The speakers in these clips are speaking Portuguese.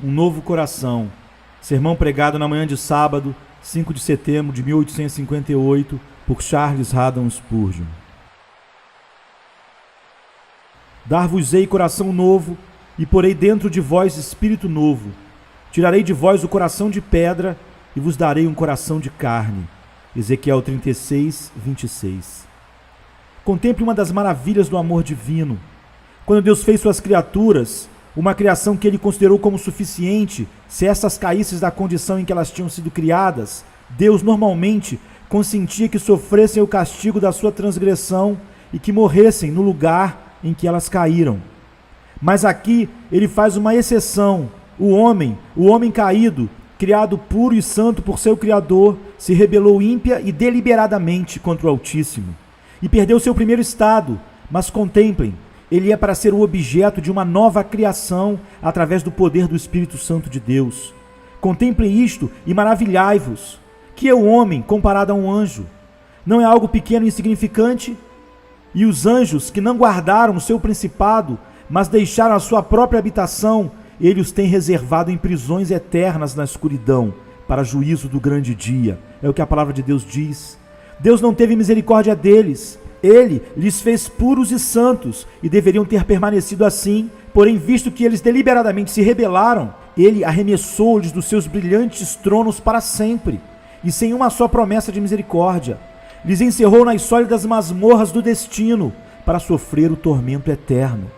Um Novo Coração. Sermão pregado na manhã de sábado, 5 de setembro de 1858, por Charles Haddon Spurgeon. Dar-vos-ei coração novo, e porei dentro de vós espírito novo. Tirarei de vós o coração de pedra, e vos darei um coração de carne. Ezequiel 36, 26. Contemple uma das maravilhas do amor divino. Quando Deus fez suas criaturas, uma criação que ele considerou como suficiente, se essas caíssem da condição em que elas tinham sido criadas, Deus normalmente consentia que sofressem o castigo da sua transgressão e que morressem no lugar em que elas caíram. Mas aqui ele faz uma exceção. O homem caído, criado puro e santo por seu Criador, se rebelou ímpia e deliberadamente contra o Altíssimo e perdeu seu primeiro estado. Mas contemplem, ele é para ser o objeto de uma nova criação através do poder do Espírito Santo de Deus. Contemplem isto e maravilhai-vos. Que é o homem comparado a um anjo? Não é algo pequeno e insignificante? E os anjos que não guardaram o seu principado, mas deixaram a sua própria habitação, ele os tem reservado em prisões eternas na escuridão, para juízo do grande dia. É o que a palavra de Deus diz. Deus não teve misericórdia deles. Ele lhes fez puros e santos, e deveriam ter permanecido assim, porém, visto que eles deliberadamente se rebelaram, ele arremessou-lhes dos seus brilhantes tronos para sempre, e sem uma só promessa de misericórdia. Lhes encerrou nas sólidas masmorras do destino, para sofrer o tormento eterno.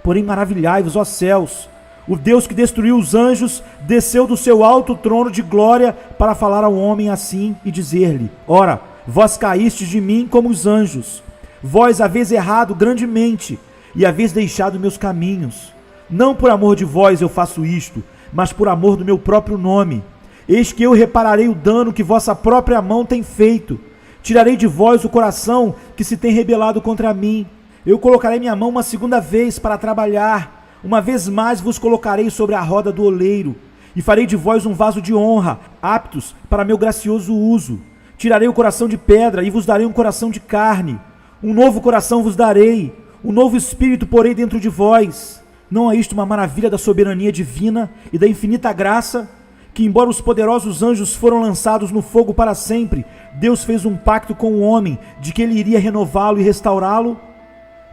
Porém, maravilhai-vos, ó céus, o Deus que destruiu os anjos desceu do seu alto trono de glória para falar ao homem assim e dizer-lhe: ora, vós caístes de mim como os anjos. Vós haveis errado grandemente e haveis deixado meus caminhos. Não por amor de vós eu faço isto, mas por amor do meu próprio nome. Eis que eu repararei o dano que vossa própria mão tem feito. Tirarei de vós o coração que se tem rebelado contra mim. Eu colocarei minha mão uma segunda vez para trabalhar. Uma vez mais vos colocarei sobre a roda do oleiro, e farei de vós um vaso de honra, aptos para meu gracioso uso. Tirarei o coração de pedra e vos darei um coração de carne. Um novo coração vos darei, um novo espírito porei dentro de vós. Não é isto uma maravilha da soberania divina e da infinita graça? Que embora os poderosos anjos foram lançados no fogo para sempre, Deus fez um pacto com o homem de que ele iria renová-lo e restaurá-lo?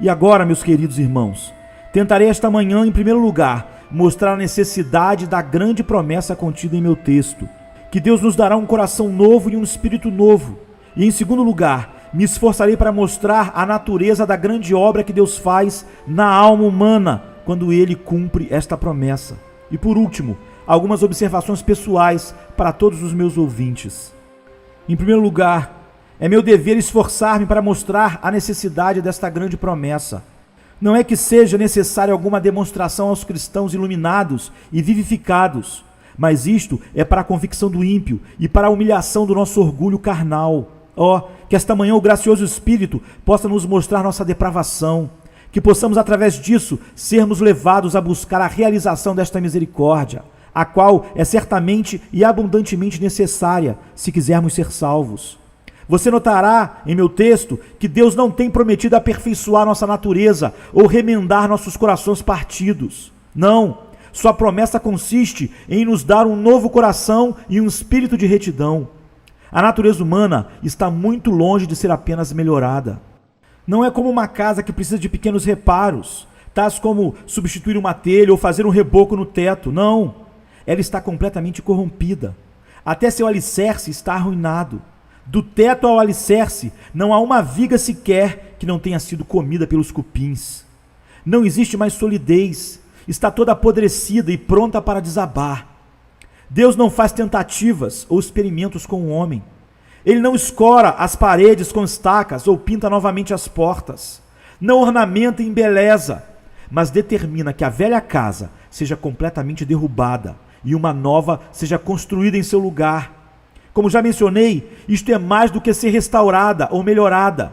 E agora, meus queridos irmãos, tentarei esta manhã, em primeiro lugar, mostrar a necessidade da grande promessa contida em meu texto, que Deus nos dará um coração novo e um espírito novo. E em segundo lugar, me esforçarei para mostrar a natureza da grande obra que Deus faz na alma humana, quando Ele cumpre esta promessa. E por último, algumas observações pessoais para todos os meus ouvintes. Em primeiro lugar, é meu dever esforçar-me para mostrar a necessidade desta grande promessa. Não é que seja necessária alguma demonstração aos cristãos iluminados e vivificados, mas isto é para a convicção do ímpio e para a humilhação do nosso orgulho carnal. Que esta manhã o gracioso Espírito possa nos mostrar nossa depravação, que possamos através disso sermos levados a buscar a realização desta misericórdia, a qual é certamente e abundantemente necessária se quisermos ser salvos. Você notará em meu texto que Deus não tem prometido aperfeiçoar nossa natureza ou remendar nossos corações partidos. Não, sua promessa consiste em nos dar um novo coração e um espírito de retidão. A natureza humana está muito longe de ser apenas melhorada. Não é como uma casa que precisa de pequenos reparos, tais como substituir uma telha ou fazer um reboco no teto. Não, ela está completamente corrompida. Até seu alicerce está arruinado. Do teto ao alicerce não há uma viga sequer que não tenha sido comida pelos cupins. Não existe mais solidez, está toda apodrecida e pronta para desabar. Deus não faz tentativas ou experimentos com o homem. Ele não escora as paredes com estacas ou pinta novamente as portas. Não ornamenta e embeleza, mas determina que a velha casa seja completamente derrubada e uma nova seja construída em seu lugar. Como já mencionei, isto é mais do que ser restaurada ou melhorada.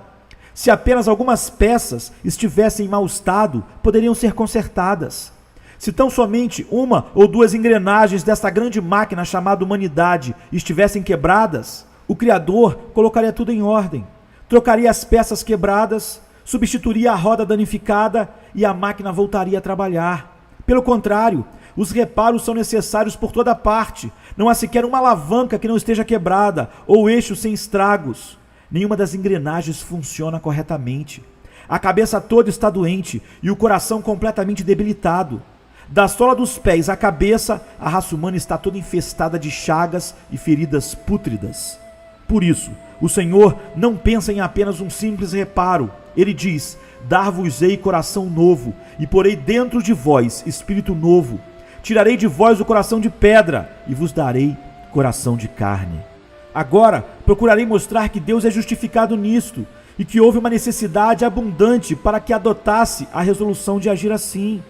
Se apenas algumas peças estivessem em mau estado, poderiam ser consertadas. Se tão somente uma ou duas engrenagens dessa grande máquina chamada humanidade estivessem quebradas, o Criador colocaria tudo em ordem, trocaria as peças quebradas, substituiria a roda danificada e a máquina voltaria a trabalhar. Pelo contrário, Os reparos são necessários por toda parte. Não há sequer uma alavanca que não esteja quebrada, ou eixo sem estragos. Nenhuma das engrenagens funciona corretamente. A cabeça toda está doente e o coração completamente debilitado. Da sola dos pés à cabeça, a raça humana está toda infestada de chagas e feridas pútridas. Por isso, o Senhor não pensa em apenas um simples reparo. Ele diz: dar-vos-ei coração novo, e porei dentro de vós espírito novo. Tirarei de vós o coração de pedra, e vos darei coração de carne. Agora, procurarei mostrar que Deus é justificado nisto, e que houve uma necessidade abundante para que adotasse a resolução de agir assim.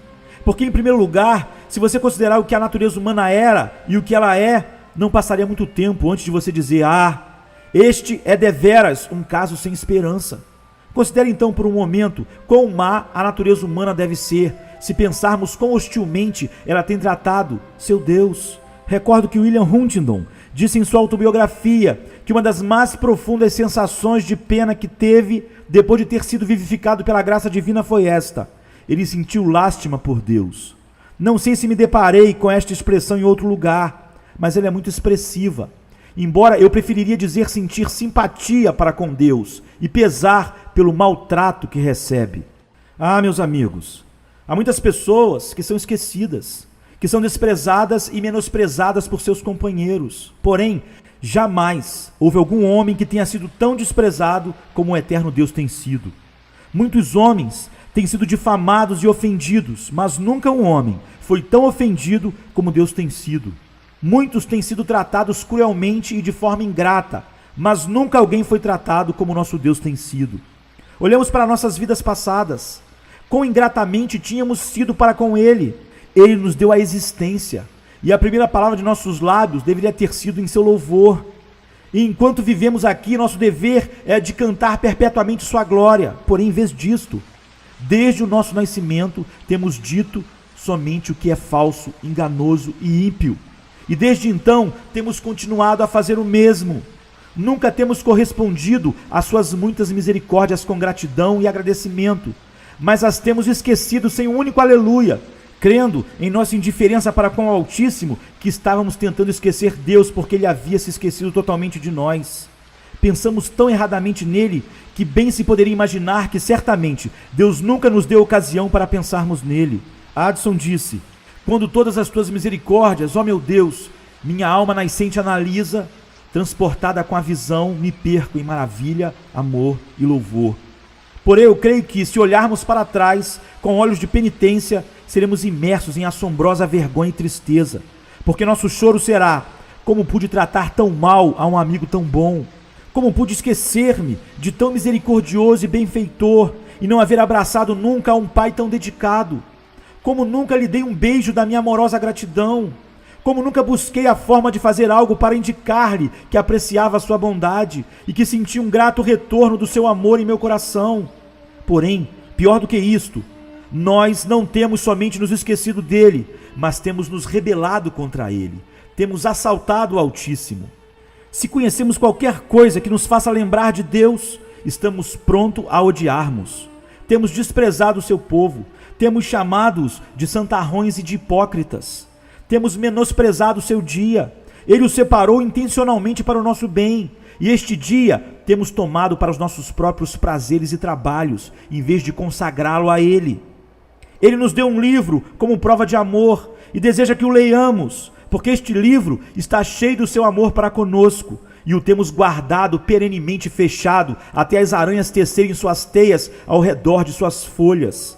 Porque, em primeiro lugar, se você considerar o que a natureza humana era e o que ela é, não passaria muito tempo antes de você dizer: este é deveras um caso sem esperança. Considere então por um momento quão má a natureza humana deve ser, se pensarmos quão hostilmente ela tem tratado seu Deus. Recordo que William Huntington disse em sua autobiografia que uma das mais profundas sensações de pena que teve depois de ter sido vivificado pela graça divina foi esta: ele sentiu lástima por Deus. Não sei se me deparei com esta expressão em outro lugar, mas ela é muito expressiva. Embora eu preferiria dizer sentir simpatia para com Deus e pesar pelo maltrato que recebe. Meus amigos, há muitas pessoas que são esquecidas, que são desprezadas e menosprezadas por seus companheiros. Porém, jamais houve algum homem que tenha sido tão desprezado como o eterno Deus tem sido. Muitos homens têm sido difamados e ofendidos, mas nunca um homem foi tão ofendido como Deus tem sido. Muitos têm sido tratados cruelmente e de forma ingrata, mas nunca alguém foi tratado como nosso Deus tem sido. Olhamos para nossas vidas passadas. Quão ingratamente tínhamos sido para com Ele. Ele nos deu a existência, e a primeira palavra de nossos lábios deveria ter sido em seu louvor. E enquanto vivemos aqui, nosso dever é de cantar perpetuamente sua glória. Porém, em vez disto, desde o nosso nascimento, temos dito somente o que é falso, enganoso e ímpio. E desde então, temos continuado a fazer o mesmo. Nunca temos correspondido às suas muitas misericórdias com gratidão e agradecimento, mas as temos esquecido sem um único aleluia, crendo em nossa indiferença para com o Altíssimo que estávamos tentando esquecer Deus porque Ele havia se esquecido totalmente de nós. Pensamos tão erradamente nele que bem se poderia imaginar que certamente Deus nunca nos deu ocasião para pensarmos nele. Addison disse: quando todas as tuas misericórdias, ó meu Deus, minha alma nascente analisa, transportada com a visão, me perco em maravilha, amor e louvor. Porém, eu creio que, se olharmos para trás, com olhos de penitência, seremos imersos em assombrosa vergonha e tristeza, porque nosso choro será: como pude tratar tão mal a um amigo tão bom? Como pude esquecer-me de tão misericordioso e benfeitor, e não haver abraçado nunca a um pai tão dedicado? Como nunca lhe dei um beijo da minha amorosa gratidão? Como nunca busquei a forma de fazer algo para indicar-lhe que apreciava a sua bondade e que sentia um grato retorno do seu amor em meu coração? Porém, pior do que isto, nós não temos somente nos esquecido dele, mas temos nos rebelado contra ele, temos assaltado o Altíssimo. Se conhecemos qualquer coisa que nos faça lembrar de Deus, estamos prontos a odiarmos. Temos desprezado o seu povo, temos chamado-os de santarrões e de hipócritas. Temos menosprezado o seu dia. Ele o separou intencionalmente para o nosso bem. E este dia temos tomado para os nossos próprios prazeres e trabalhos, em vez de consagrá-lo a Ele. Ele nos deu um livro como prova de amor e deseja que o leiamos, porque este livro está cheio do seu amor para conosco. E o temos guardado perenemente fechado, até as aranhas tecerem suas teias ao redor de suas folhas.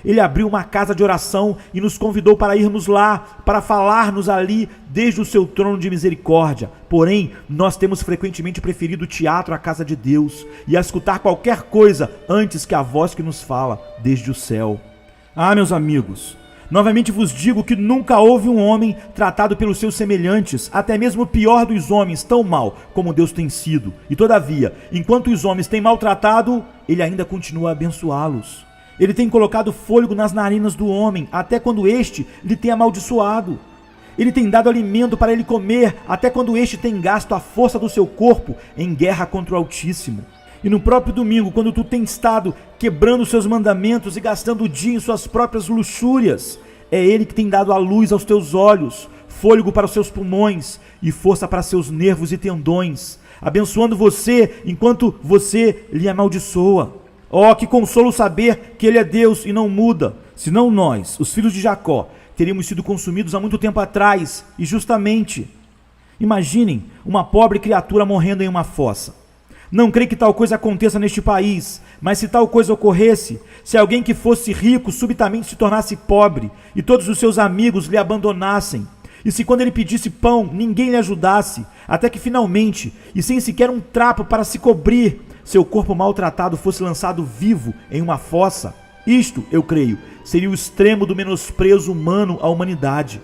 Ele abriu uma casa de oração e nos convidou para irmos lá, para falar-nos ali desde o seu trono de misericórdia. Porém, nós temos frequentemente preferido o teatro à casa de Deus e a escutar qualquer coisa antes que a voz que nos fala desde o céu. Meus amigos, novamente vos digo que nunca houve um homem tratado pelos seus semelhantes, até mesmo o pior dos homens, tão mal como Deus tem sido. E todavia, enquanto os homens têm maltratado, Ele ainda continua a abençoá-los. Ele tem colocado fôlego nas narinas do homem, até quando este lhe tem amaldiçoado. Ele tem dado alimento para ele comer, até quando este tem gasto a força do seu corpo em guerra contra o Altíssimo. E no próprio domingo, quando tu tens estado quebrando seus mandamentos e gastando o dia em suas próprias luxúrias, É Ele que tem dado a luz aos teus olhos, fôlego para os seus pulmões e força para seus nervos e tendões, abençoando você enquanto você lhe amaldiçoa. Oh, que consolo saber que Ele é Deus e não muda. Senão nós, os filhos de Jacó, teríamos sido consumidos há muito tempo atrás, e justamente. Imaginem uma pobre criatura morrendo em uma fossa. Não creio que tal coisa aconteça neste país, mas se tal coisa ocorresse, se alguém que fosse rico subitamente se tornasse pobre e todos os seus amigos lhe abandonassem, e se quando ele pedisse pão ninguém lhe ajudasse, até que finalmente, e sem sequer um trapo para se cobrir, seu corpo maltratado fosse lançado vivo em uma fossa, isto, eu creio, seria o extremo do menosprezo humano à humanidade.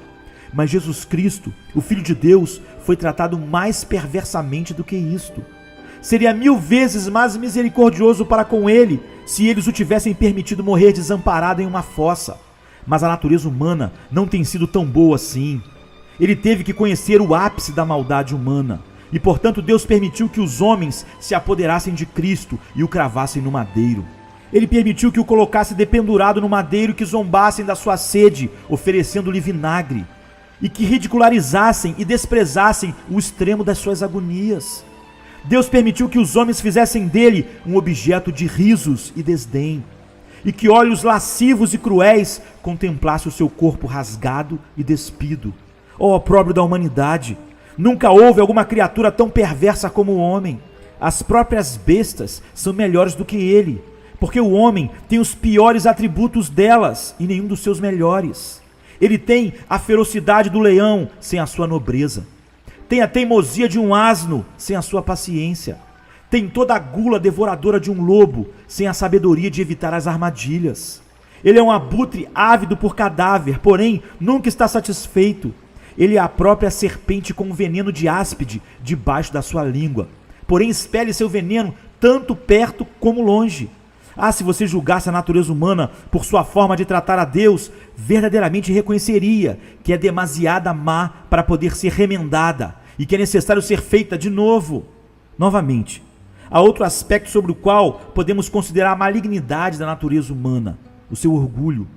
Mas Jesus Cristo, o Filho de Deus, foi tratado mais perversamente do que isto. Seria 1000 vezes mais misericordioso para com ele, se eles o tivessem permitido morrer desamparado em uma fossa. Mas a natureza humana não tem sido tão boa assim. Ele teve que conhecer o ápice da maldade humana, e portanto Deus permitiu que os homens se apoderassem de Cristo e o cravassem no madeiro. Ele permitiu que o colocasse dependurado no madeiro e que zombassem da sua sede, oferecendo-lhe vinagre, e que ridicularizassem e desprezassem o extremo das suas agonias. Deus permitiu que os homens fizessem dele um objeto de risos e desdém, e que olhos lascivos e cruéis contemplassem o seu corpo rasgado e despido. Ó opróbrio da humanidade! Nunca houve alguma criatura tão perversa como o homem. As próprias bestas são melhores do que ele, porque o homem tem os piores atributos delas e nenhum dos seus melhores. Ele tem a ferocidade do leão sem a sua nobreza. Tem a teimosia de um asno sem a sua paciência. Tem toda a gula devoradora de um lobo sem a sabedoria de evitar as armadilhas. Ele é um abutre ávido por cadáver, porém nunca está satisfeito. Ele é a própria serpente com um veneno de áspide debaixo da sua língua, porém expele seu veneno tanto perto como longe. Ah, se você julgasse a natureza humana por sua forma de tratar a Deus, verdadeiramente reconheceria que é demasiada má para poder ser remendada e que é necessário ser feita de novo. Novamente, há outro aspecto sobre o qual podemos considerar a malignidade da natureza humana, o seu orgulho.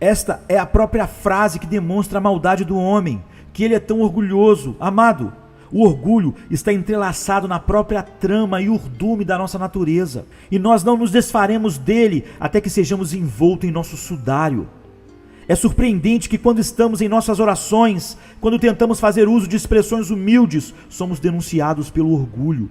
Esta é a própria frase que demonstra a maldade do homem, que ele é tão orgulhoso. Amado, o orgulho está entrelaçado na própria trama e urdume da nossa natureza, e nós não nos desfaremos dele até que sejamos envoltos em nosso sudário. É surpreendente que quando estamos em nossas orações, quando tentamos fazer uso de expressões humildes, somos denunciados pelo orgulho.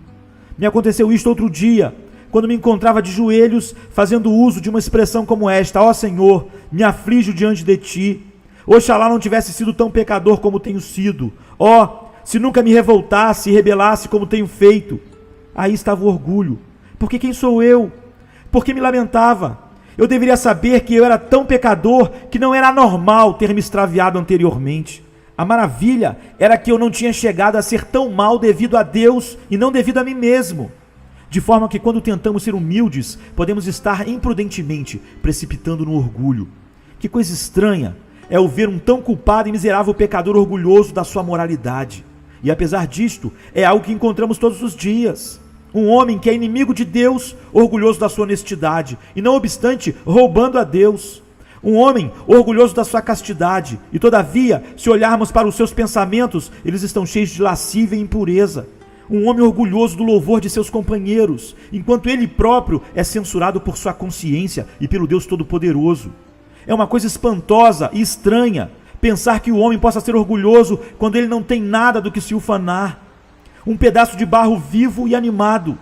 Me aconteceu isto outro dia, quando me encontrava de joelhos, fazendo uso de uma expressão como esta: ó Senhor, me aflijo diante de ti. Oxalá não tivesse sido tão pecador como tenho sido. Ó, se nunca me revoltasse e rebelasse como tenho feito. Aí estava o orgulho. Porque quem sou eu? Porque me lamentava. Eu deveria saber que eu era tão pecador que não era normal ter me extraviado anteriormente. A maravilha era que eu não tinha chegado a ser tão mal devido a Deus e não devido a mim mesmo. De forma que quando tentamos ser humildes, podemos estar imprudentemente precipitando no orgulho. Que coisa estranha é o ver um tão culpado e miserável pecador orgulhoso da sua moralidade. E apesar disto, é algo que encontramos todos os dias. Um homem que é inimigo de Deus, orgulhoso da sua honestidade, e não obstante, roubando a Deus. Um homem orgulhoso da sua castidade, e todavia, se olharmos para os seus pensamentos, eles estão cheios de lascívia e impureza. Um homem orgulhoso do louvor de seus companheiros, enquanto ele próprio é censurado por sua consciência e pelo Deus Todo-Poderoso. É uma coisa espantosa e estranha pensar que o homem possa ser orgulhoso quando ele não tem nada do que se ufanar. Um pedaço de barro vivo e animado,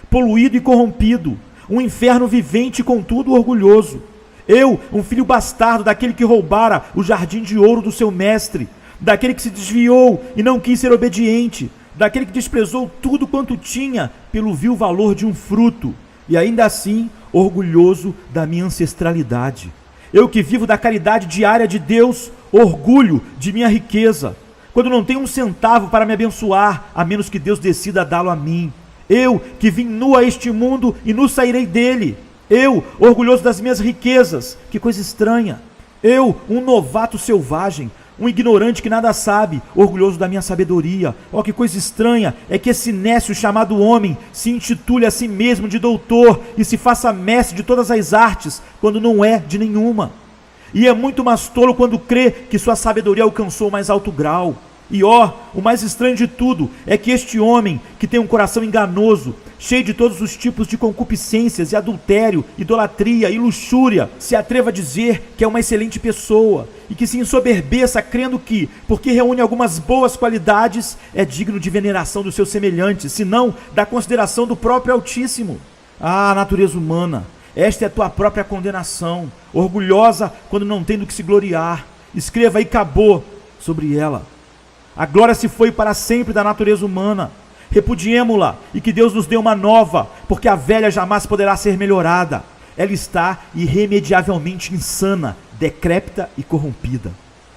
poluído e corrompido, um inferno vivente e contudo orgulhoso. Eu, um filho bastardo daquele que roubara o jardim de ouro do seu mestre, daquele que se desviou e não quis ser obediente, daquele que desprezou tudo quanto tinha pelo vil valor de um fruto, e ainda assim orgulhoso da minha ancestralidade. Eu que vivo da caridade diária de Deus, orgulho de minha riqueza, quando não tenho um centavo para me abençoar, a menos que Deus decida dá-lo a mim. Eu que vim nu a este mundo e nu sairei dele. Eu, orgulhoso das minhas riquezas, que coisa estranha. Eu, um novato selvagem, um ignorante que nada sabe, orgulhoso da minha sabedoria. Oh, que coisa estranha é que esse nécio chamado homem se intitule a si mesmo de doutor e se faça mestre de todas as artes, quando não é de nenhuma. e é muito mais tolo quando crê que sua sabedoria alcançou o mais alto grau. E o mais estranho de tudo é que este homem, que tem um coração enganoso, cheio de todos os tipos de concupiscências e adultério, idolatria e luxúria, se atreva a dizer que é uma excelente pessoa e que se ensoberbeça crendo que, porque reúne algumas boas qualidades, é digno de veneração dos seus semelhantes, se não da consideração do próprio Altíssimo. Ah, natureza humana, esta é a tua própria condenação, orgulhosa quando não tem do que se gloriar. Escreva aí acabou sobre ela. A glória se foi para sempre da natureza humana. Repudiemo-la e que Deus nos dê uma nova, porque a velha jamais poderá ser melhorada. Ela está irremediavelmente insana, decrépita e corrompida.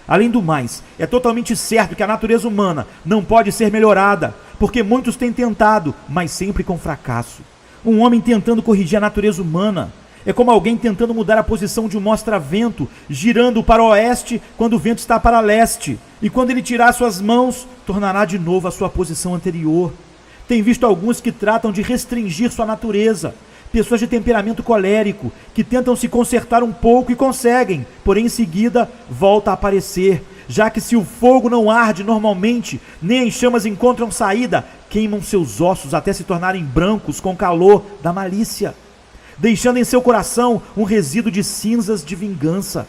Além do mais, é totalmente certo que a natureza humana não pode ser melhorada, porque muitos têm tentado, mas sempre com fracasso. Um homem tentando corrigir a natureza humana é como alguém tentando mudar a posição de um mostra-vento, girando para o oeste quando o vento está para leste, e quando ele tirar suas mãos, tornará de novo a sua posição anterior. Tem visto alguns que tratam de restringir sua natureza, pessoas de temperamento colérico, que tentam se consertar um pouco e conseguem, porém em seguida volta a aparecer, já que se o fogo não arde normalmente, nem as chamas encontram saída, queimam seus ossos até se tornarem brancos com o calor da malícia, deixando em seu coração um resíduo de cinzas de vingança.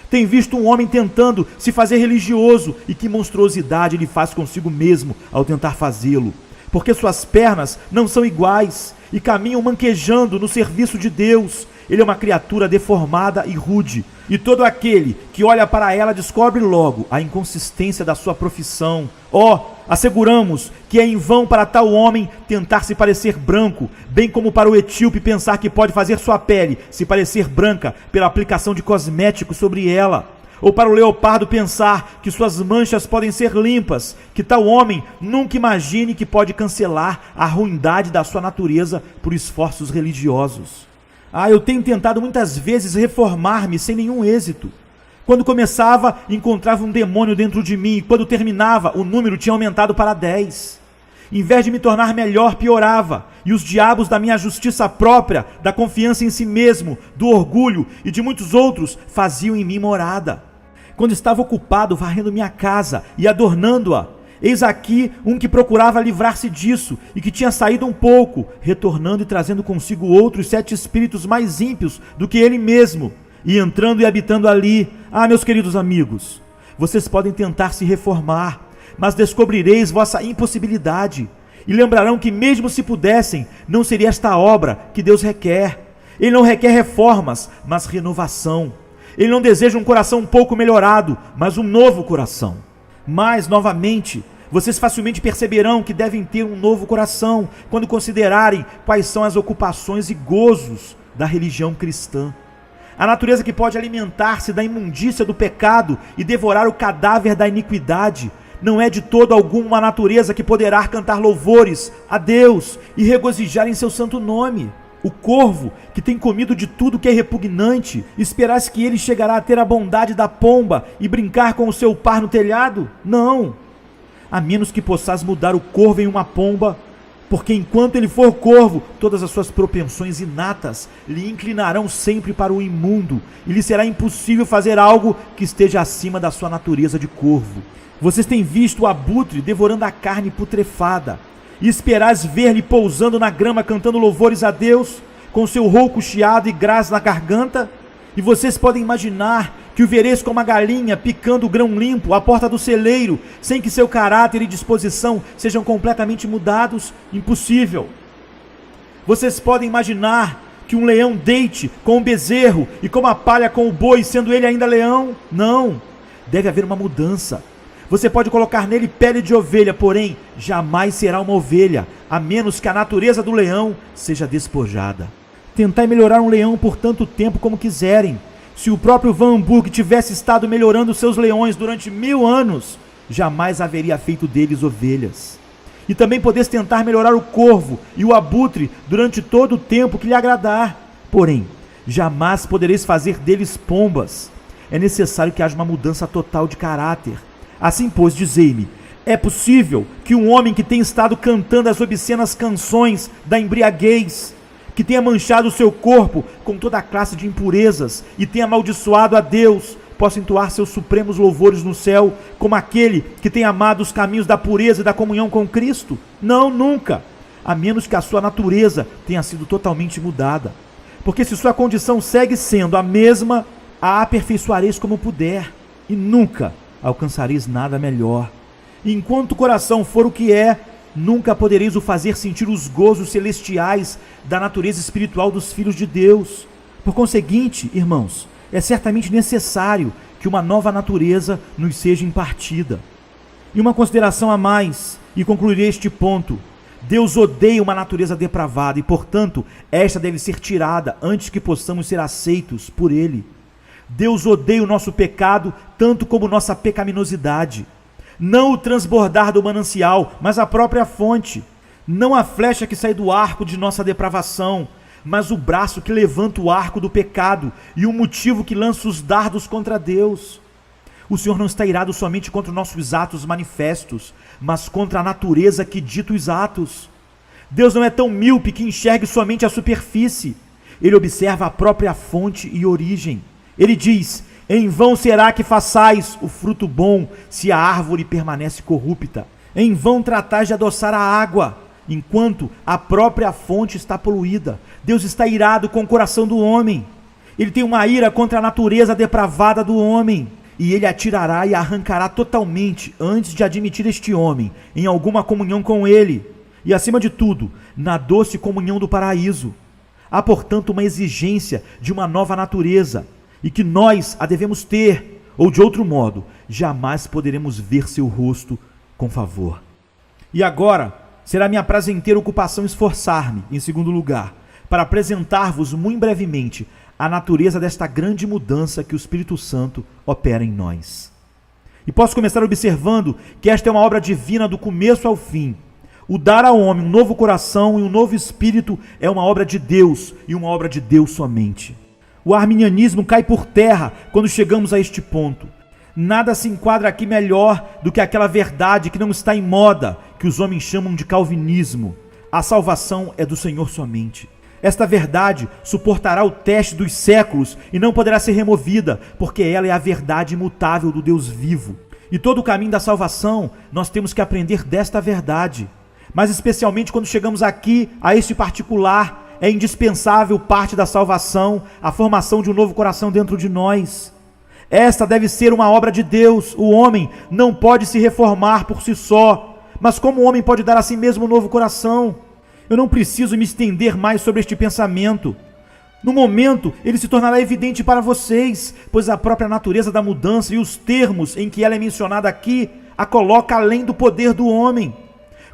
Tem visto um homem tentando se fazer religioso, e que monstruosidade ele faz consigo mesmo ao tentar fazê-lo, porque suas pernas não são iguais e caminham manquejando no serviço de Deus. Ele é uma criatura deformada e rude, e todo aquele que olha para ela descobre logo a inconsistência da sua profissão. Asseguramos que é em vão para tal homem tentar se parecer branco, bem como para o etíope pensar que pode fazer sua pele se parecer branca pela aplicação de cosméticos sobre ela, ou para o leopardo pensar que suas manchas podem ser limpas. Que tal homem nunca imagine que pode cancelar a ruindade da sua natureza por esforços religiosos. Eu tenho tentado muitas vezes reformar-me sem nenhum êxito. Quando começava, encontrava um demônio dentro de mim, e quando terminava, o número tinha aumentado para 10. Em vez de me tornar melhor, piorava, e os diabos da minha justiça própria, da confiança em si mesmo, do orgulho e de muitos outros faziam em mim morada. Quando estava ocupado varrendo minha casa e adornando-a, eis aqui um que procurava livrar-se disso e que tinha saído um pouco, retornando e trazendo consigo outros 7 espíritos mais ímpios do que ele mesmo, e entrando e habitando ali. Meus queridos amigos, vocês podem tentar se reformar, mas descobrireis vossa impossibilidade, e lembrarão que mesmo se pudessem, não seria esta a obra que Deus requer. Ele não requer reformas, mas renovação. Ele não deseja um coração um pouco melhorado, mas um novo coração. Mas, novamente, vocês facilmente perceberão que devem ter um novo coração quando considerarem quais são as ocupações e gozos da religião cristã. A natureza que pode alimentar-se da imundícia do pecado e devorar o cadáver da iniquidade não é de todo algum uma natureza que poderá cantar louvores a Deus e regozijar em seu santo nome. O corvo, que tem comido de tudo que é repugnante, esperas que ele chegará a ter a bondade da pomba e brincar com o seu par no telhado? Não! A menos que possas mudar o corvo em uma pomba, porque enquanto ele for corvo, todas as suas propensões inatas lhe inclinarão sempre para o imundo, e lhe será impossível fazer algo que esteja acima da sua natureza de corvo. Vocês têm visto o abutre devorando a carne putrefada, e esperais ver-lhe pousando na grama cantando louvores a Deus, com seu rouco chiado e gás na garganta? E vocês podem imaginar que o vereis como a galinha picando o grão limpo à porta do celeiro, sem que seu caráter e disposição sejam completamente mudados? Impossível. Vocês podem imaginar que um leão deite com um bezerro e coma a palha com o boi, sendo ele ainda leão? Não. Deve haver uma mudança. Você pode colocar nele pele de ovelha, porém jamais será uma ovelha, a menos que a natureza do leão seja despojada. Tentai melhorar um leão por tanto tempo como quiserem. Se o próprio Van Burg tivesse estado melhorando seus leões durante 1000 anos, jamais haveria feito deles ovelhas. E também podeis tentar melhorar o corvo e o abutre durante todo o tempo que lhe agradar. Porém, jamais podereis fazer deles pombas. É necessário que haja uma mudança total de caráter. Assim, pois, dizei-me, é possível que um homem que tem estado cantando as obscenas canções da embriaguez, que tenha manchado o seu corpo com toda a classe de impurezas e tenha amaldiçoado a Deus, possa entoar seus supremos louvores no céu, como aquele que tem amado os caminhos da pureza e da comunhão com Cristo? Não, nunca, a menos que a sua natureza tenha sido totalmente mudada. Porque se sua condição segue sendo a mesma, a aperfeiçoareis como puder, e nunca alcançareis nada melhor. E enquanto o coração for o que é, nunca podereis o fazer sentir os gozos celestiais da natureza espiritual dos filhos de Deus. Por conseguinte, irmãos, é certamente necessário que uma nova natureza nos seja impartida. E uma consideração a mais, e concluirei este ponto: Deus odeia uma natureza depravada e, portanto, esta deve ser tirada antes que possamos ser aceitos por Ele. Deus odeia o nosso pecado tanto como nossa pecaminosidade. Não o transbordar do manancial, mas a própria fonte. Não a flecha que sai do arco de nossa depravação, mas o braço que levanta o arco do pecado e o motivo que lança os dardos contra Deus. O Senhor não está irado somente contra nossos atos manifestos, mas contra a natureza que dita os atos. Deus não é tão míope que enxergue somente a superfície. Ele observa a própria fonte e origem. Ele diz: em vão será que façais o fruto bom, se a árvore permanece corrupta. Em vão tratais de adoçar a água, enquanto a própria fonte está poluída. Deus está irado com o coração do homem. Ele tem uma ira contra a natureza depravada do homem, e ele a tirará e a arrancará totalmente antes de admitir este homem em alguma comunhão com ele, e acima de tudo, na doce comunhão do paraíso. Há, portanto, uma exigência de uma nova natureza, e que nós a devemos ter, ou de outro modo, jamais poderemos ver seu rosto com favor. E agora, será minha prazenteira ocupação esforçar-me, em segundo lugar, para apresentar-vos muito brevemente a natureza desta grande mudança que o Espírito Santo opera em nós. E posso começar observando que esta é uma obra divina do começo ao fim. O dar ao homem um novo coração e um novo espírito é uma obra de Deus, e uma obra de Deus somente. O arminianismo cai por terra quando chegamos a este ponto. Nada se enquadra aqui melhor do que aquela verdade que não está em moda, que os homens chamam de calvinismo. A salvação é do Senhor somente. Esta verdade suportará o teste dos séculos e não poderá ser removida, porque ela é a verdade imutável do Deus vivo. E todo o caminho da salvação nós temos que aprender desta verdade. Mas especialmente quando chegamos aqui a este particular, é indispensável parte da salvação, a formação de um novo coração dentro de nós. Esta deve ser uma obra de Deus. O homem não pode se reformar por si só, mas como o homem pode dar a si mesmo um novo coração? Eu não preciso me estender mais sobre este pensamento. No momento, ele se tornará evidente para vocês, pois a própria natureza da mudança e os termos em que ela é mencionada aqui a coloca além do poder do homem.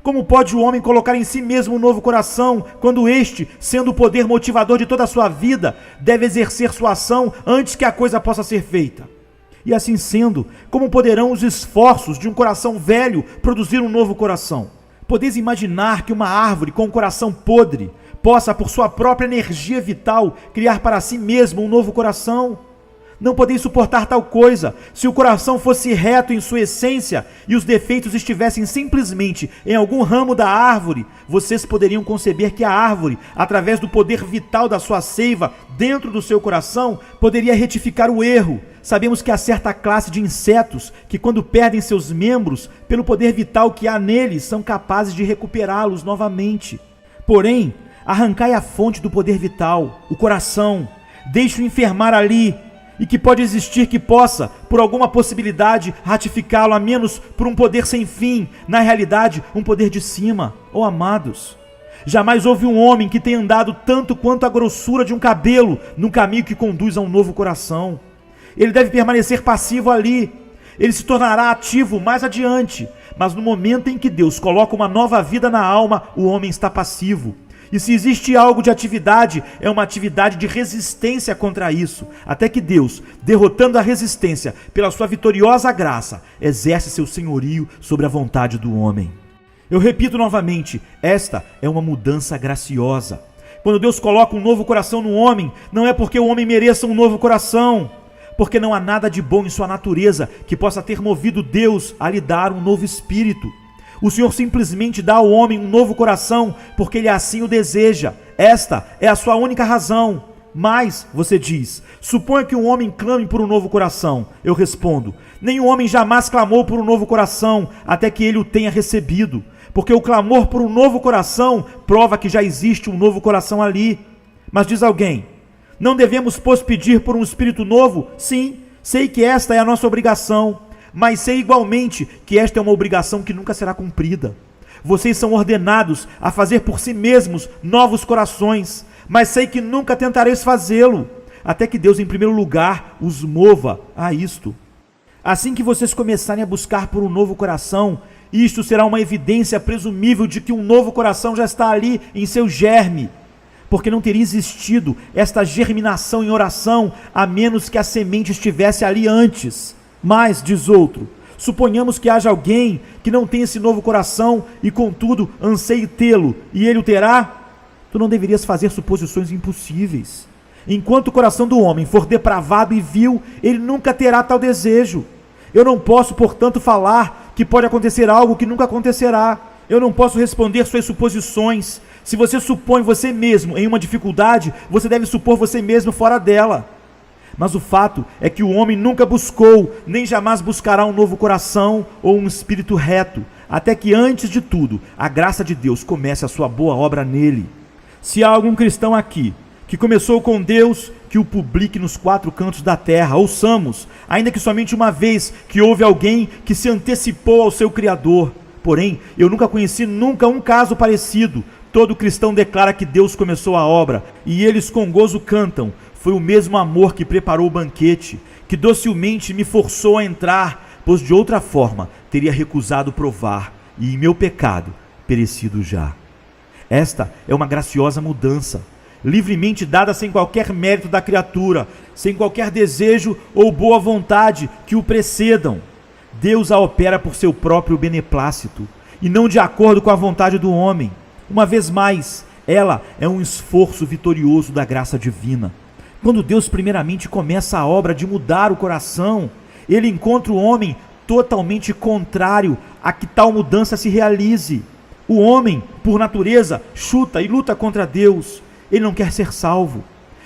Como pode o homem colocar em si mesmo um novo coração, quando este, sendo o poder motivador de toda a sua vida, deve exercer sua ação antes que a coisa possa ser feita? E assim sendo, como poderão os esforços de um coração velho produzir um novo coração? Podeis imaginar que uma árvore com um coração podre possa, por sua própria energia vital, criar para si mesmo um novo coração? Não podeis suportar tal coisa. Se o coração fosse reto em sua essência e os defeitos estivessem simplesmente em algum ramo da árvore, vocês poderiam conceber que a árvore, através do poder vital da sua seiva dentro do seu coração, poderia retificar o erro. Sabemos que há certa classe de insetos que, quando perdem seus membros, pelo poder vital que há neles, são capazes de recuperá-los novamente. Porém, arrancai a fonte do poder vital, o coração, deixe-o enfermar ali, e que pode existir que possa, por alguma possibilidade, ratificá-lo, a menos por um poder sem fim, na realidade, um poder de cima. Oh, amados, jamais houve um homem que tenha andado tanto quanto a grossura de um cabelo num caminho que conduz a um novo coração. Ele deve permanecer passivo ali. Ele se tornará ativo mais adiante, mas no momento em que Deus coloca uma nova vida na alma, o homem está passivo. E se existe algo de atividade, é uma atividade de resistência contra isso, até que Deus, derrotando a resistência pela sua vitoriosa graça, exerce seu senhorio sobre a vontade do homem. Eu repito novamente, esta é uma mudança graciosa. Quando Deus coloca um novo coração no homem, não é porque o homem mereça um novo coração, porque não há nada de bom em sua natureza que possa ter movido Deus a lhe dar um novo espírito. O Senhor simplesmente dá ao homem um novo coração porque Ele assim o deseja. Esta é a sua única razão. Mas, você diz, suponha que um homem clame por um novo coração. Eu respondo, nenhum homem jamais clamou por um novo coração até que ele o tenha recebido. Porque o clamor por um novo coração prova que já existe um novo coração ali. Mas diz alguém, não devemos, pois, pedir por um espírito novo? Sim, sei que esta é a nossa obrigação, mas sei igualmente que esta é uma obrigação que nunca será cumprida. Vocês são ordenados a fazer por si mesmos novos corações, mas sei que nunca tentareis fazê-lo, até que Deus, em primeiro lugar, os mova a isto. Assim que vocês começarem a buscar por um novo coração, isto será uma evidência presumível de que um novo coração já está ali em seu germe, porque não teria existido esta germinação em oração, a menos que a semente estivesse ali antes. Mas, diz outro, suponhamos que haja alguém que não tem esse novo coração e, contudo, anseie tê-lo, e ele o terá? Tu não deverias fazer suposições impossíveis. Enquanto o coração do homem for depravado e vil, ele nunca terá tal desejo. Eu não posso, portanto, falar que pode acontecer algo que nunca acontecerá. Eu não posso responder suas suposições. Se você supõe você mesmo em uma dificuldade, você deve supor você mesmo fora dela. Mas o fato é que o homem nunca buscou, nem jamais buscará um novo coração ou um espírito reto, até que, antes de tudo, a graça de Deus comece a sua boa obra nele. Se há algum cristão aqui que começou com Deus, que o publique nos 4 cantos da terra. Ouçamos, ainda que somente uma vez, que houve alguém que se antecipou ao seu Criador. Porém, eu nunca conheci um caso parecido. Todo cristão declara que Deus começou a obra, e eles com gozo cantam, foi o mesmo amor que preparou o banquete, que docilmente me forçou a entrar, pois de outra forma teria recusado provar, e em meu pecado perecido já. Esta é uma graciosa mudança, livremente dada sem qualquer mérito da criatura, sem qualquer desejo ou boa vontade que o precedam. Deus a opera por seu próprio beneplácito, e não de acordo com a vontade do homem. Uma vez mais, ela é um esforço vitorioso da graça divina. Quando Deus primeiramente começa a obra de mudar o coração, Ele encontra o homem totalmente contrário a que tal mudança se realize. O homem, por natureza, chuta e luta contra Deus. Ele não quer ser salvo.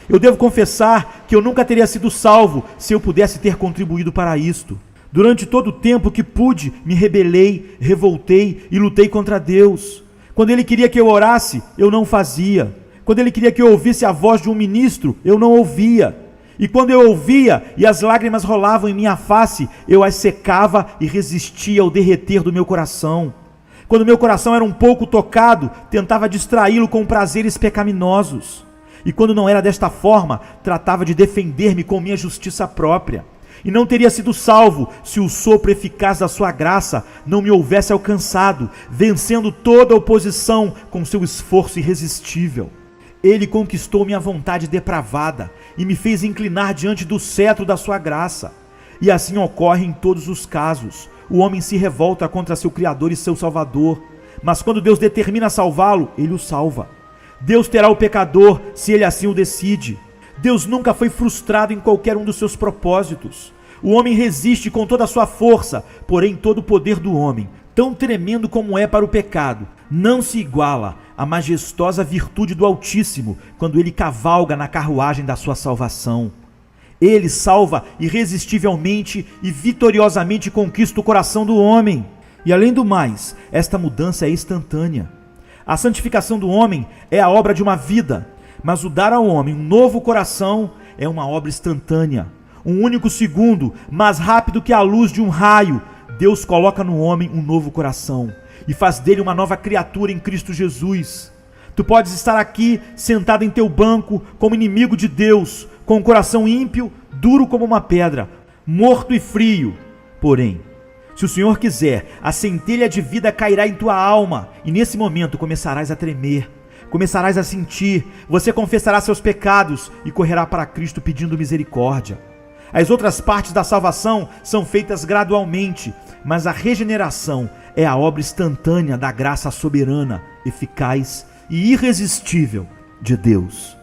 Eu devo confessar que eu nunca teria sido salvo se eu pudesse ter contribuído para isto. Durante todo o tempo que pude, me rebelei, revoltei e lutei contra Deus. Quando Ele queria que eu orasse, eu não fazia. Quando Ele queria que eu ouvisse a voz de um ministro, eu não ouvia. E quando eu ouvia e as lágrimas rolavam em minha face, eu as secava e resistia ao derreter do meu coração. Quando meu coração era um pouco tocado, tentava distraí-lo com prazeres pecaminosos. E quando não era desta forma, tratava de defender-me com minha justiça própria. E não teria sido salvo se o sopro eficaz da sua graça não me houvesse alcançado, vencendo toda a oposição com seu esforço irresistível. Ele conquistou minha vontade depravada e me fez inclinar diante do cetro da sua graça. E assim ocorre em todos os casos. O homem se revolta contra seu Criador e seu Salvador, mas quando Deus determina salvá-lo, Ele o salva. Deus terá o pecador se Ele assim o decide. Deus nunca foi frustrado em qualquer um dos seus propósitos. O homem resiste com toda a sua força, porém todo o poder do homem, tão tremendo como é para o pecado, não se iguala à majestosa virtude do Altíssimo quando Ele cavalga na carruagem da sua salvação. Ele salva irresistivelmente e vitoriosamente conquista o coração do homem. E além do mais, esta mudança é instantânea. A santificação do homem é a obra de uma vida, mas o dar ao homem um novo coração é uma obra instantânea. Um único segundo, mais rápido que a luz de um raio, Deus coloca no homem um novo coração e faz dele uma nova criatura em Cristo Jesus. Tu podes estar aqui, sentado em teu banco, como inimigo de Deus, com o coração ímpio, duro como uma pedra, morto e frio. Porém, se o Senhor quiser, a centelha de vida cairá em tua alma, e nesse momento começarás a tremer, começarás a sentir, você confessará seus pecados e correrá para Cristo pedindo misericórdia. As outras partes da salvação são feitas gradualmente, mas a regeneração é a obra instantânea da graça soberana, eficaz e irresistível de Deus.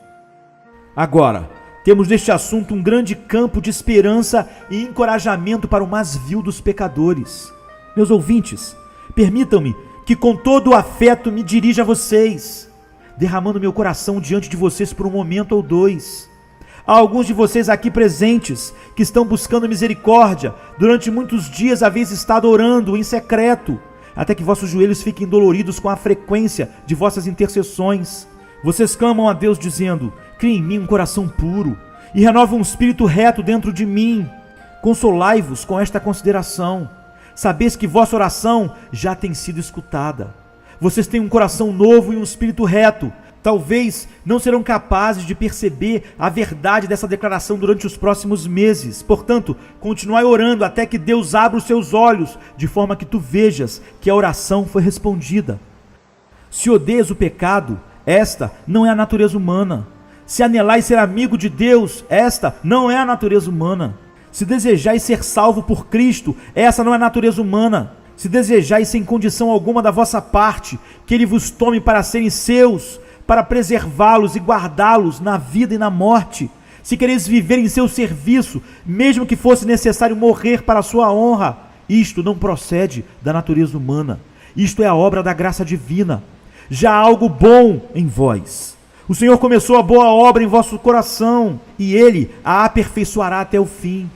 Agora, temos neste assunto um grande campo de esperança e encorajamento para o mais vil dos pecadores. Meus ouvintes, Permitam-me que com todo o afeto me dirija a vocês, derramando meu coração diante de vocês por um momento ou dois. Há alguns de vocês aqui presentes que estão buscando misericórdia. Durante muitos dias haveis estado orando em secreto, até que vossos joelhos fiquem doloridos com a frequência de vossas intercessões. Vocês clamam a Deus dizendo: crie em mim um coração puro e renove um espírito reto dentro de mim. Consolai-vos com esta consideração. Sabeis que vossa oração já tem sido escutada. Vocês têm um coração novo e um espírito reto. Talvez não serão capazes de perceber a verdade dessa declaração durante os próximos meses. Portanto, continuai orando até que Deus abra os seus olhos, de forma que tu vejas que a oração foi respondida. Se odeias o pecado, esta não é a natureza humana. Se anelais ser amigo de Deus, esta não é a natureza humana. Se desejais ser salvo por Cristo, essa não é a natureza humana. Se desejais sem condição alguma da vossa parte que Ele vos tome para serem seus, para preservá-los e guardá-los na vida e na morte, se quereis viver em seu serviço, mesmo que fosse necessário morrer para a sua honra, isto não procede da natureza humana. Isto é a obra da graça divina. Já há algo bom em vós. O Senhor começou a boa obra em vosso coração, e Ele a aperfeiçoará até o fim.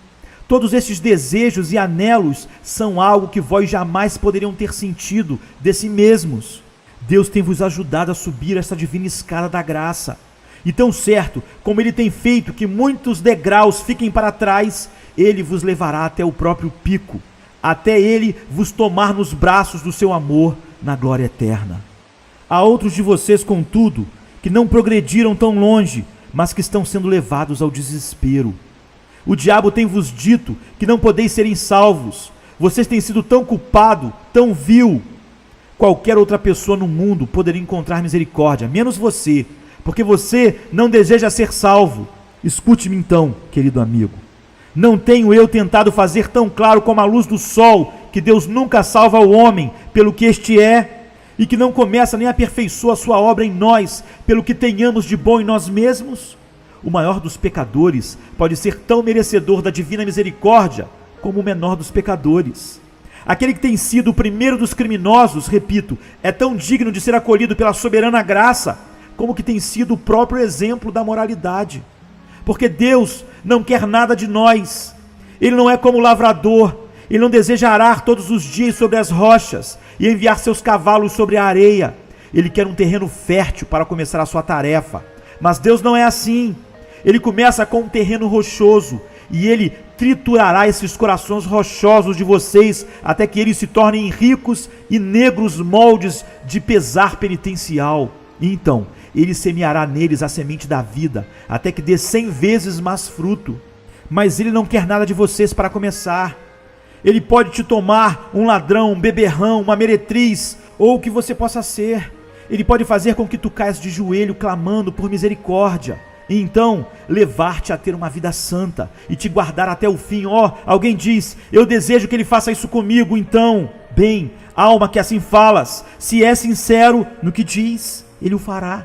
Todos estes desejos e anelos são algo que vós jamais poderiam ter sentido de si mesmos. Deus tem vos ajudado a subir esta divina escada da graça. E tão certo como Ele tem feito que muitos degraus fiquem para trás, Ele vos levará até o próprio pico, até Ele vos tomar nos braços do seu amor na glória eterna. Há outros de vocês, contudo, que não progrediram tão longe, mas que estão sendo levados ao desespero. O diabo tem vos dito que não podeis serem salvos. Vocês têm sido tão culpado, tão vil. Qualquer outra pessoa no mundo poderia encontrar misericórdia, menos você, porque você não deseja ser salvo. Escute-me então, querido amigo. Não tenho eu tentado fazer tão claro como a luz do sol que Deus nunca salva o homem pelo que este é, e que não começa nem aperfeiçoa a sua obra em nós pelo que tenhamos de bom em nós mesmos? O maior dos pecadores pode ser tão merecedor da divina misericórdia como o menor dos pecadores. Aquele que tem sido o primeiro dos criminosos, repito, é tão digno de ser acolhido pela soberana graça como que tem sido o próprio exemplo da moralidade. Porque Deus não quer nada de nós. Ele não é como o lavrador. Ele não deseja arar todos os dias sobre as rochas e enviar seus cavalos sobre a areia. Ele quer um terreno fértil para começar a sua tarefa. Mas Deus não é assim. Ele começa com um terreno rochoso e Ele triturará esses corações rochosos de vocês até que eles se tornem ricos e negros moldes de pesar penitencial. E então, Ele semeará neles a semente da vida até que dê 100 vezes mais fruto. Mas Ele não quer nada de vocês para começar. Ele pode te tomar um ladrão, um beberrão, uma meretriz, ou o que você possa ser. Ele pode fazer com que tu caias de joelho clamando por misericórdia, e então levar-te a ter uma vida santa e te guardar até o fim. Alguém diz: eu desejo que Ele faça isso comigo. Então, bem, alma que assim falas, se é sincero no que diz, Ele o fará.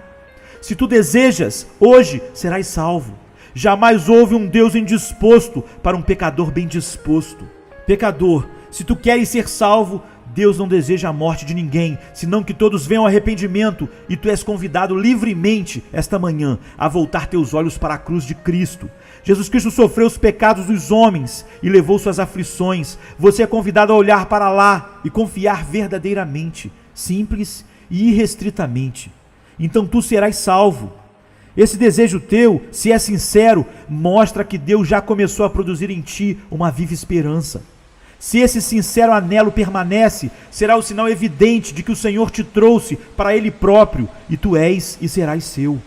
Se tu desejas, hoje serás salvo. Jamais houve um Deus indisposto para um pecador bem disposto. Pecador, se tu queres ser salvo, Deus não deseja a morte de ninguém, senão que todos venham ao arrependimento, e tu és convidado livremente esta manhã a voltar teus olhos para a cruz de Cristo. Jesus Cristo sofreu os pecados dos homens e levou suas aflições. Você é convidado a olhar para lá e confiar verdadeiramente, simples e irrestritamente. Então tu serás salvo. Esse desejo teu, se é sincero, mostra que Deus já começou a produzir em ti uma viva esperança. Se esse sincero anelo permanece, será o sinal evidente de que o Senhor te trouxe para Ele próprio, e tu és e serás seu.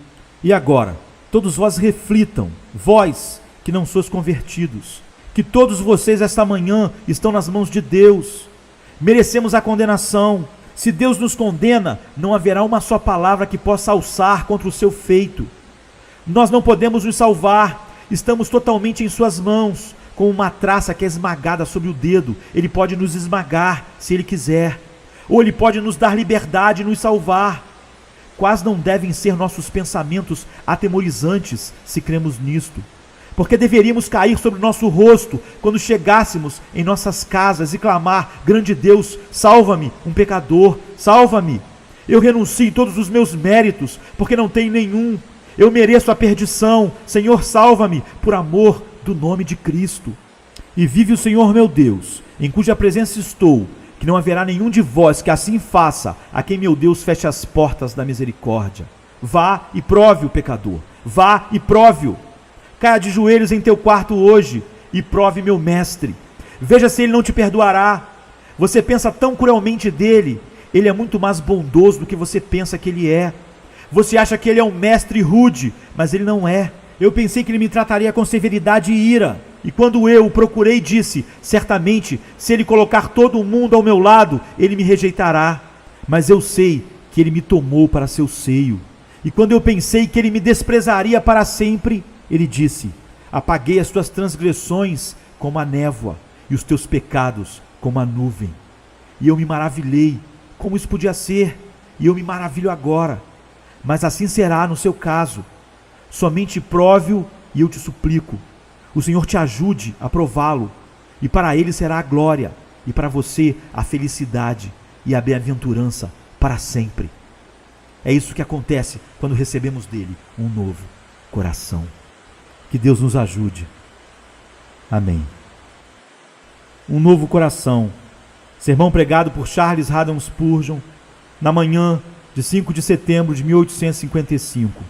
E agora, todos vós reflitam, vós que não sois convertidos, que todos vocês esta manhã estão nas mãos de Deus. Merecemos a condenação. Se Deus nos condena, não haverá uma só palavra que possa alçar contra o seu feito. Nós não podemos nos salvar, estamos totalmente em suas mãos. Como uma traça que é esmagada sobre o dedo, Ele pode nos esmagar, se Ele quiser. Ou Ele pode nos dar liberdade e nos salvar. Quais não devem ser nossos pensamentos atemorizantes, se cremos nisto? Porque deveríamos cair sobre o nosso rosto quando chegássemos em nossas casas e clamar: grande Deus, salva-me, um pecador, salva-me. Eu renuncio todos os meus méritos, porque não tenho nenhum. Eu mereço a perdição. Senhor, salva-me, por amor do nome de Cristo. E vive o Senhor meu Deus, em cuja presença estou, que não haverá nenhum de vós que assim faça, a quem meu Deus feche as portas da misericórdia. Vá e prove o pecador. Vá e prove-o. Caia de joelhos em teu quarto hoje e prove meu mestre. Veja se ele não te perdoará. Você pensa tão cruelmente dele. Ele é muito mais bondoso do que você pensa que ele é. Você acha que ele é um mestre rude, mas ele não é. Eu pensei que ele me trataria com severidade e ira. E quando eu o procurei, disse: certamente, se ele colocar todo o mundo ao meu lado, ele me rejeitará. Mas eu sei que ele me tomou para seu seio. E quando eu pensei que ele me desprezaria para sempre, ele disse: apaguei as tuas transgressões como a névoa, e os teus pecados como a nuvem. E eu me maravilhei. Como isso podia ser? E eu me maravilho agora. Mas assim será no seu caso. Somente prove-o e eu te suplico. O Senhor te ajude a prová-lo, e para ele será a glória, e para você a felicidade e a bem-aventurança para sempre. É isso que acontece quando recebemos dele um novo coração. Que Deus nos ajude. Amém. Um novo coração. Sermão pregado por Charles Haddon Spurgeon na manhã de 5 de setembro de 1855.